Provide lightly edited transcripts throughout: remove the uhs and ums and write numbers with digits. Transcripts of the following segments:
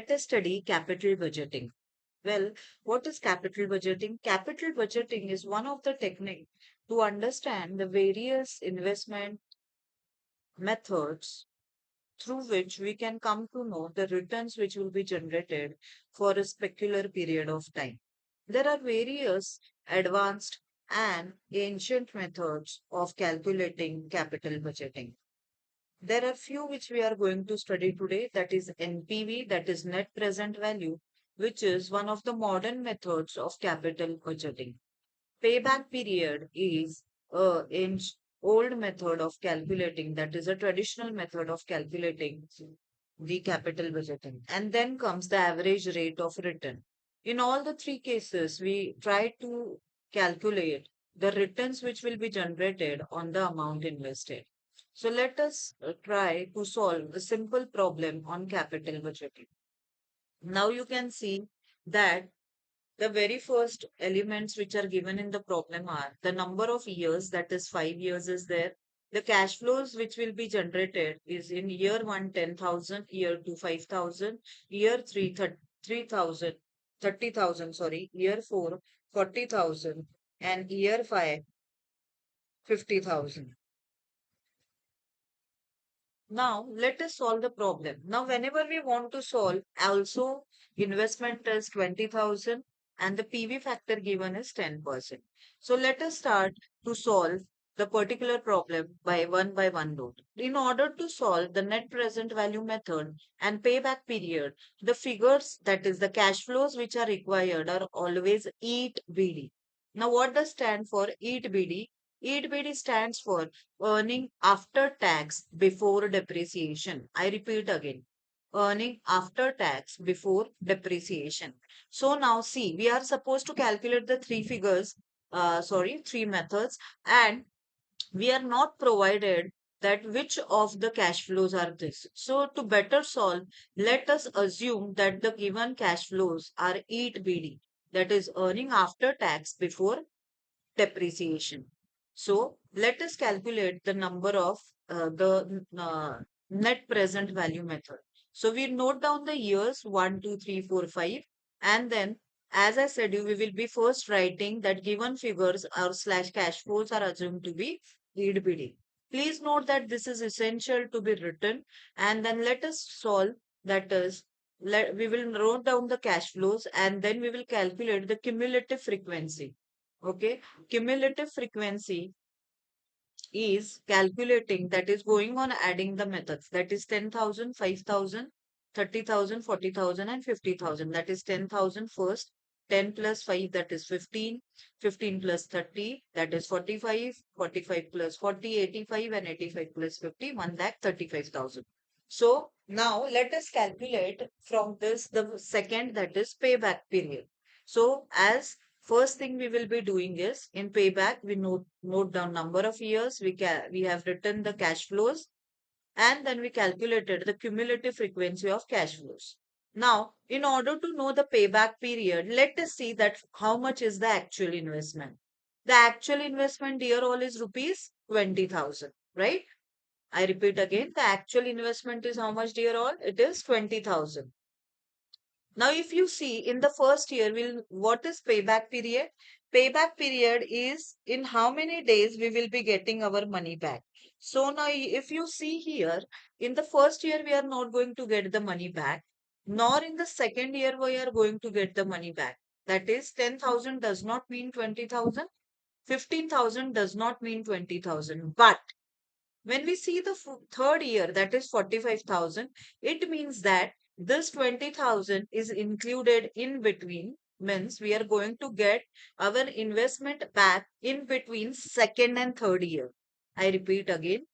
let us study capital budgeting. Well, what is capital budgeting? Capital budgeting is one of the technique to understand the various investment methods through which we can come to know the returns which will be generated for a specular period of time. There are various advanced and ancient methods of calculating capital budgeting. There are few which we are going to study today, that is NPV, that is net present value, which is one of the modern methods of capital budgeting. Payback period is an old method of calculating, that is a traditional method of calculating the capital budgeting. And then comes the average rate of return. In all the three cases, we try to calculate the returns which will be generated on the amount invested. So let us try to solve a simple problem on capital budgeting. Now you can see that the very first elements which are given in the problem are the number of years, that is 5 years is there. The cash flows which will be generated is in year 1, 10,000, year 2, 5,000, year 3, 3,000, 30,000, sorry, year 4, 40,000, and year 5, 50,000. Now, let us solve the problem. Now, whenever we want to solve, also investment is 20,000 and the PV factor given is 10%. So, let us start to solve the particular problem by one note. In order to solve the net present value method and payback period, the figures, that is the cash flows which are required, are always EAT BD. Now, what does stand for EAT BD? EAT BD stands for earning after tax before depreciation. I repeat again, earning after tax before depreciation. So now see, we are supposed to calculate the three methods, and we are not provided that which of the cash flows are this. So to better solve, let us assume that the given cash flows are EAT BD, that is earning after tax before depreciation. So let us calculate the number of the net present value method. So we note down the years 1, 2, 3, 4, 5, and then as I said you, we will be first writing that given figures or slash cash flows are assumed to be EDBD. Please note that this is essential to be written, and then let us solve, that is we will note down the cash flows and then we will calculate the cumulative frequency. Okay, cumulative frequency is calculating, that is going on adding the methods, that is 10,000, 5,000, 30,000, 40,000, and 50,000. That is 10,000 first, 10 plus 5, that is 15, 15 plus 30, that is 45, 45 plus 40, 85, and 85 plus 50, 1,35,000. So now let us calculate from this the second, that is payback period. So as first thing we will be doing is in payback, we note down number of years, we have written the cash flows, and then we calculated the cumulative frequency of cash flows. Now, in order to know the payback period, let us see that how much is the actual investment. The actual investment, dear all, is rupees 20,000, right? I repeat again, the actual investment is how much, dear all? It is 20,000. Now, if you see in the first year, what is payback period? Payback period is in how many days we will be getting our money back. So now, if you see here, in the first year, we are not going to get the money back, nor in the second year, we are going to get the money back. That is, 10,000 does not mean 20,000, 15,000 does not mean 20,000. But when we see the third year, that is 45,000, it means that this 20,000 is included in between, means we are going to get our investment back in between second and third year. I repeat again,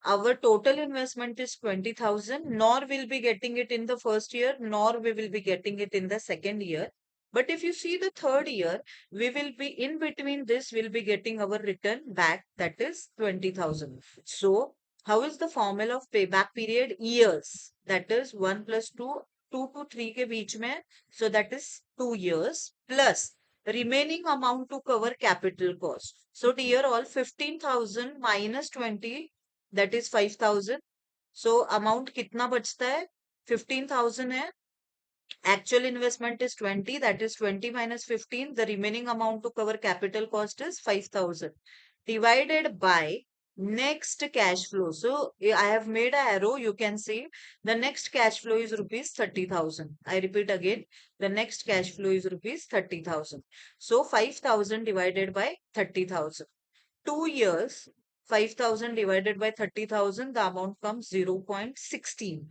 our total investment is 20,000, nor will be getting it in the first year, nor we will be getting it in the second year. But if you see the third year, we will be in between this, we'll be getting our return back, that is 20,000. So, how is the formula of payback period? Years. That is 1 plus 2, 2 to 3 ke beech mein. So, that is 2 years plus remaining amount to cover capital cost. So, dear all, 15,000 minus 20, that is 5,000. So, amount कितना बचता है? 15,000 है. Actual investment is 20, that is 20 minus 15. The remaining amount to cover capital cost is 5,000 divided by next cash flow. So I have made a arrow. You can see the next cash flow is rupees 30,000. I repeat again, the next cash flow is rupees 30,000. So 5,000 divided by 30,000. 2 years, 5,000 divided by 30,000, the amount comes 0.16.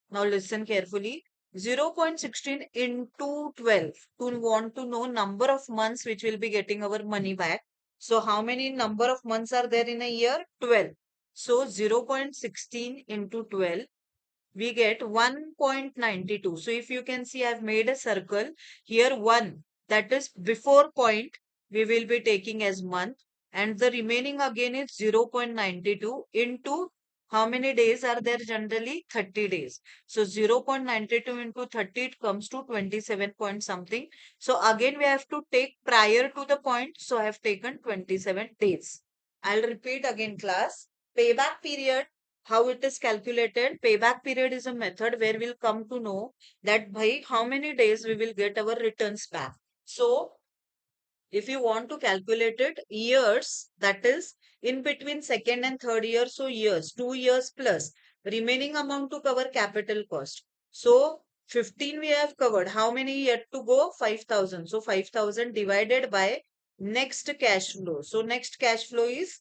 Now listen carefully. 0.16 into 12. To want to know number of months which will be getting our money back. So how many number of months are there in a year? 12. So 0.16 into 12, we get 1.92. So if you can see, I've made a circle here. 1, that is before point, we will be taking as month, and the remaining again is 0.92 into how many days are there? Generally 30 days. So 0.92 into 30, it comes to 27 point something. So again we have to take prior to the point, so I have taken 27 days. I'll repeat again, class. Payback period, how it is calculated. Payback period is a method where we'll come to know that by how many days we will get our returns back. So if you want to calculate it, years, that is in between second and third year, so years, 2 years plus remaining amount to cover capital cost. So 15 we have covered. How many yet to go? 5,000. So 5,000 divided by next cash flow. So next cash flow is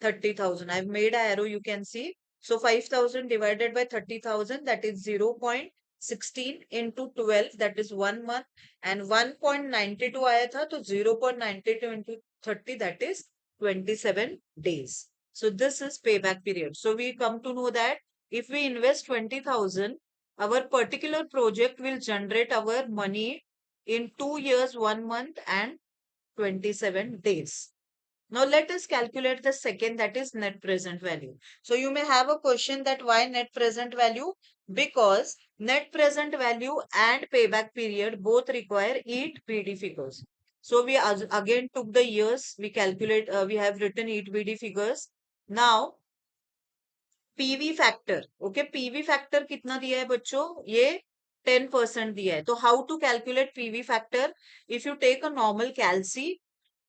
30,000. I've made a arrow, you can see. So 5,000 divided by 30,000, that is 0.16 into 12, that is 1 month. And 1.92 आया था, तो 0.92 into 30, that is 27 days. So this is payback period. So we come to know that if we invest 20,000, our particular project will generate our money in 2 years, 1 month, and 27 days. Now let us calculate the second, that is net present value. So you may have a question that why net present value? Because net present value and payback period both require EAT BD figures. So we again took the years, we calculate, we have written EAT BD figures. Now PV factor, okay, PV factor कितना दिया है बच्चों? ये 10% दिया है. तो how to calculate PV factor? If you take a normal calci,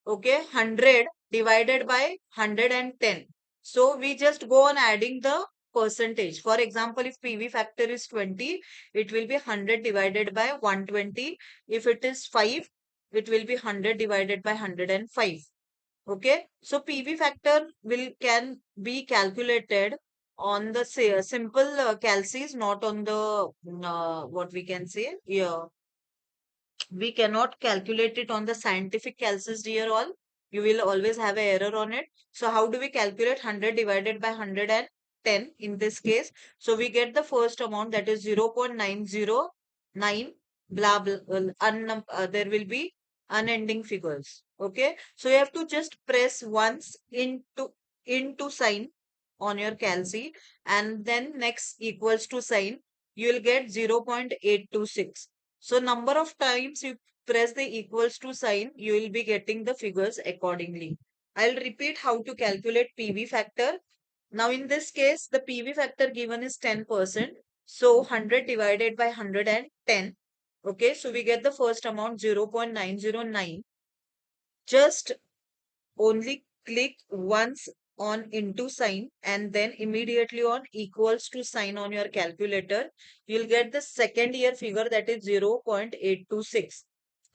okay, 100 divided by 110. So we just go on adding the percentage. For example, if PV factor is 20, it will be 100 divided by 120. If it is 5, it will be 100 divided by 105. Okay, so PV factor can be calculated on the simple calcs, not on the what we can say, yeah, we cannot calculate it on the scientific calculus, dear all. You will always have an error on it. So how do we calculate 100 divided by 110 in this case? So we get the first amount, that is 0.909, blah, blah, there will be unending figures. Okay. So you have to just press once into sign on your calci, and then next equals to sign, you will get 0.826. So number of times you press the equals to sign, you will be getting the figures accordingly. I'll repeat how to calculate PV factor. Now in this case, the PV factor given is 10%. So 100 divided by 110. Okay, so we get the first amount 0.909. Just only click once on into sign and then immediately on equals to sign on your calculator. You'll get the second year figure, that is 0.826.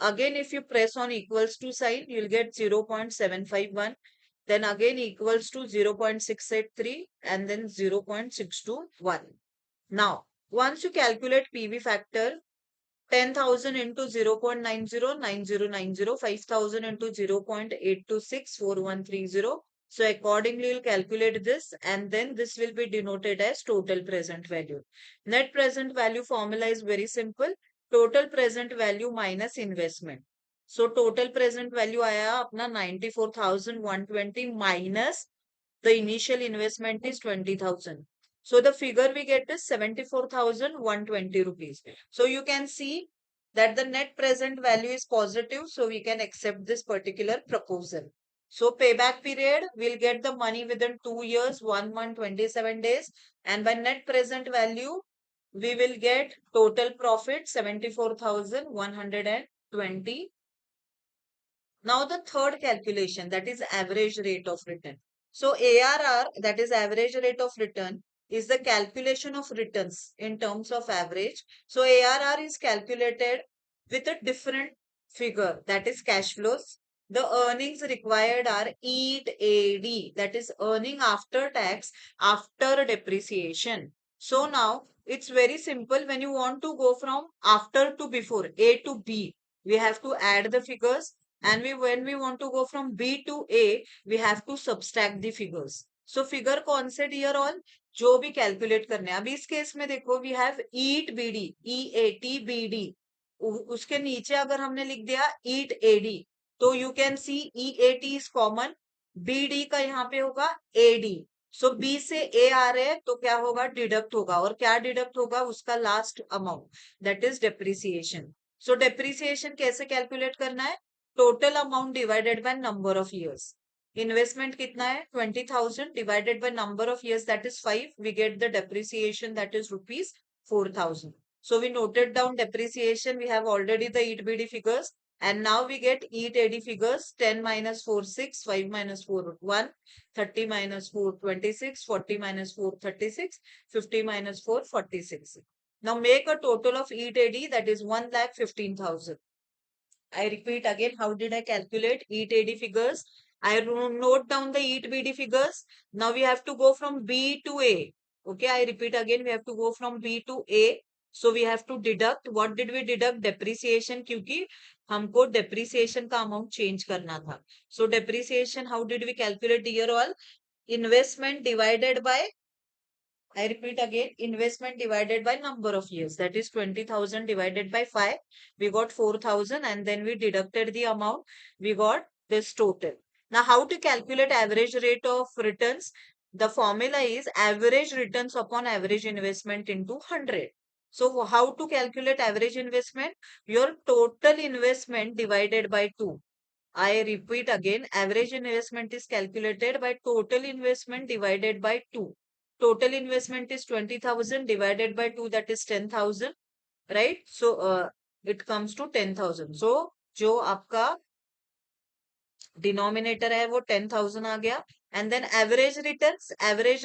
Again, if you press on equals to sign, you'll get 0.751. Then again equals to 0.683 and then 0.621. Now, once you calculate PV factor, 10,000 into 0.90, 5,000 into 0.8264130. So accordingly, you'll calculate this, and then this will be denoted as total present value. Net present value formula is very simple. Total present value minus investment. So total present value आया अपना 94,120 minus the initial investment is 20,000. So the figure we get is 74,120 rupees. So you can see that the net present value is positive. So we can accept this particular proposal. So payback period, we'll get the money within 2 years, 1 month, 27 days. And by net present value, we will get total profit 74,120. Now the third calculation, that is average rate of return. So ARR, that is average rate of return, is the calculation of returns in terms of average. So ARR is calculated with a different figure, that is cash flows. The earnings required are EAT, that is earning after tax, after depreciation. So now it's very simple. When you want to go from after to before, A to B, we have to add the figures, and when we want to go from B to A, we have to subtract the figures. So figure कौन से dear all, जो भी calculate करने हैं. अभी इस case में देखो, we have EAT BD, EAT BD. उसके नीचे अगर हमने लिख दिया EAT AD, तो you can see EAT is common, BD का यहाँ पे होगा AD. सो B से A आ रहे हैं तो क्या होगा, डिडक्ट होगा. और क्या डिडक्ट होगा, उसका last amount, that is depreciation. So depreciation कैसे कैलकुलेट करना है, total amount divided by number of years. Investment कितना है, 20,000 divided by number of years, that is 5. We get the depreciation, that is rupees 4,000. So we noted down depreciation. We have already the EAT-BD figures, and now we get EAT-AD figures. 10 minus 4 6, 5 minus 4 1, 30 minus 4 26, 40 minus 4 36, 50 minus 4 46. Now make a total of EAT-AD, that is 1,15,000. I repeat again, how did I calculate EAT-AD figures? I note down the EAT-BD figures. Now we have to go from B to A. Okay, I repeat again, we have to go from B to A. So we have to deduct. What did we deduct? Depreciation, क्योंकि हमको depreciation का amount change करना था. So depreciation, how did we calculate here all? Investment divided by, I repeat again, investment divided by number of years. That is 20,000 divided by 5. We got 4,000, and then we deducted the amount. We got this total. Now, how to calculate average rate of returns? The formula is average returns upon average investment into 100. So, how to calculate average investment? Your total investment divided by 2. I repeat again, average investment is calculated by total investment divided by 2. Total investment is 20,000 divided by 2, that is 10,000, right? So it comes to 10,000. So जो आपका denominator है वो 10,000 आ गया. And then average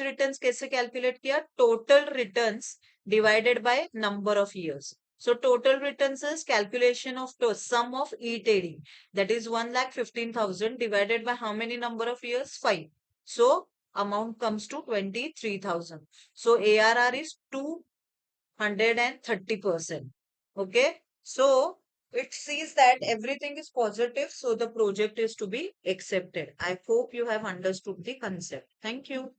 returns कैसे calculate किया, total returns divided by number of years. So total returns is calculation of the sum of EAT-AD, that is 1,15,000 divided by how many number of years, 5. So amount comes to 23,000. So ARR is 230%. Okay, so it sees that everything is positive, so the project is to be accepted. I hope you have understood the concept. Thank you.